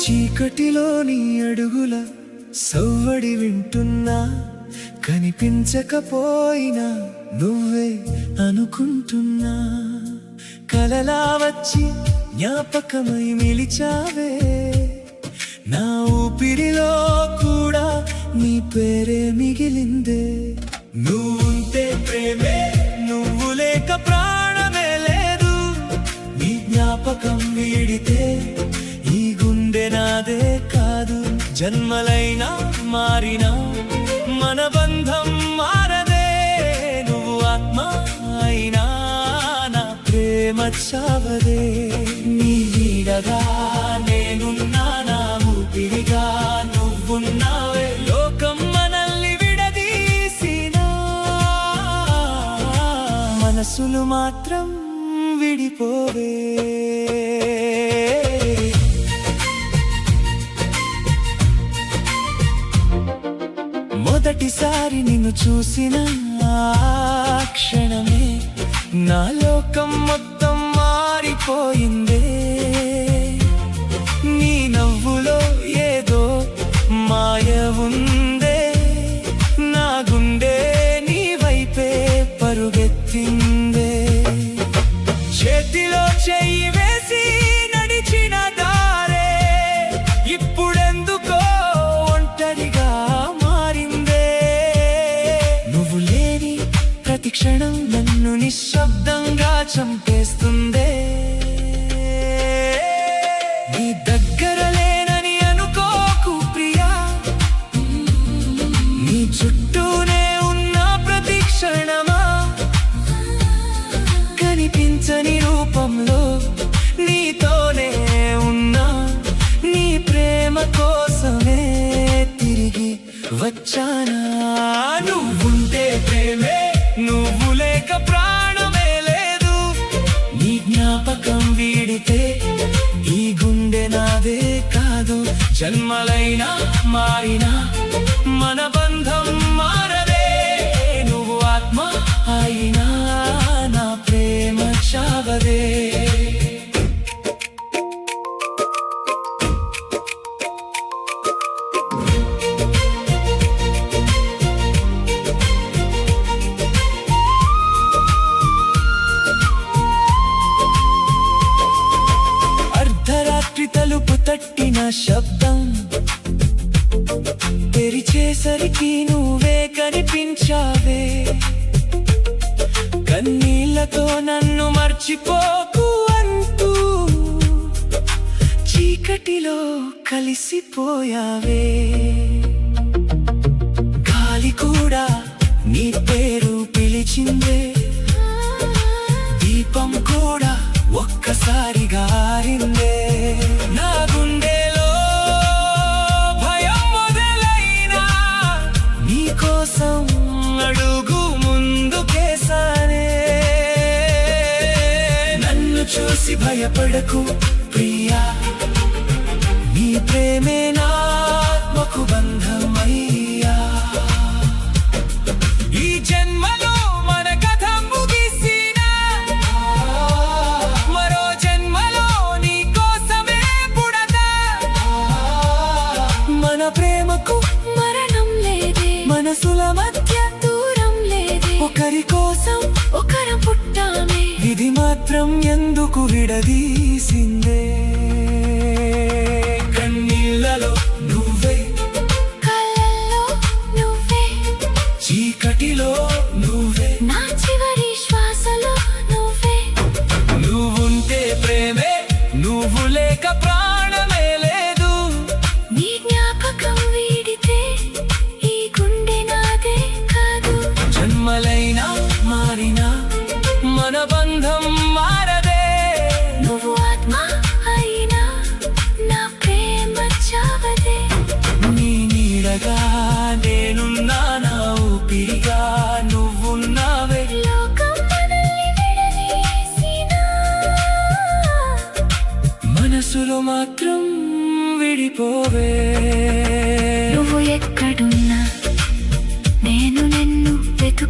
చీకటిలోని అడుగుల సవ్వడి వింటున్నా, కనిపించకపోయినా నువ్వే అనుకుంటున్నా. కలలా వచ్చి జ్ఞాపకమై నిలిచావే, నా ఊపిరిలో కూడా నీ పేరే మిగిలిందే. నువ్వుంటే ప్రేమే, నువ్వు లేక ప్రాణమే లేదు. నీ జ్ఞాపకం వీడితే ఈ గుండె నాదే కాదు. జన్మలైనా మారినా మన బంధం మారదే. నువ్వు ఆత్మ అయినా నా ప్రేమ చావదే. నీ నీడగా నేనున్నా, నా ఊపిరిగా నువ్వున్నావే. లోకం మనల్ని విడదీసినా మనసులు మాత్రం విడిపోవే. మొదటిసారి నిన్ను చూసిన ఆ క్షణమే నా లోకం మొత్తం మారిపోయిందే. నీ నవ్వులో ఏదో మాయ ఉందే, నా గుండె నీ వైపే పరుగెత్తిందే. చేతిలో చెయ్యి వేసి నడిచిన దారే ఇప్పుడెందుకో ఒంటరిగా మారిందే. నువ్వు లేని ప్రతి క్షణం నన్ను నిశ్శబ్దంగా చంపేస్తుందే. నీ దగ్గర లేనని అనుకోకు ప్రియా, నీ చుట్టూనే ఉన్న ప్రతి క్షణమా కనిపించని రూపంలో నీతోనే ఉన్నా. నీ ప్రేమ కోసమే తిరిగి వచ్చానా. నువ్వుంటే ప్రేమే, నువ్వు లేక ప్రాణమే లేదు. నీ జ్ఞాపకం వీడితే ఈ గుండె నాదే కాదు. జన్మలైనా మారినా మన బంధం మారదే. నువ్వు ఆత్మ అయినా నా ప్రేమ చావదే. అర్ధరాత్రి తలుపు తట్టిన శబ్దం తెరిచేసరికి నువ్వే కనిపించావే. కన్నీళ్లతో నన్ను మర్చిపోకు అంటూ చీకటిలో కలిసిపోయావే. గాలి కూడా నీ పేరు పిలిచిందే, దీపం కూడా ఒక్కసారిగా ఆరిందే. నా గుండెలో భయం మొదలైనా నీ కోసం అడుగు ముందుకేసానే. నన్ను చూసి భయపడకు ప్రియా, నీ ప్రేమే నా ఆత్మకు బంధమయ్యా. ఈ జన్మలో మన కథ ముగిసినా మరో జన్మలో నీ కోసమే పుడతా. మన ప్రేమకు మరణం లేదే, మనసుల మధ్య దూరం లేదే. ఒకరి కోసం ఒకరం పుట్టామే, విధి మాత్రం ఎందుకు విడదీసిందే. కన్నీళ్లలో నువ్వే, కళ్ళల్లో నువ్వే, చీకటిలో నువ్వే, నా చివరి శ్వాసలో నువ్వే. నువ్వుంటే ప్రేమే, నువ్వు లేక ప్రాణమే లేదు. నీ జ్ఞాపకం వీడితే ఈ గుండె నాదే కాదు. జన్మలైనా మారినా మన బంధం మారదే. నువ్వు ఆత్మ అయినా నా ప్రేమ చావదే. నీ నీడగా నేనున్నా, నా ఊపిరిగా నువ్వున్నావే. లోకం మనల్ని విడదీసినా మనసులో మాత్రం విడిపోవే.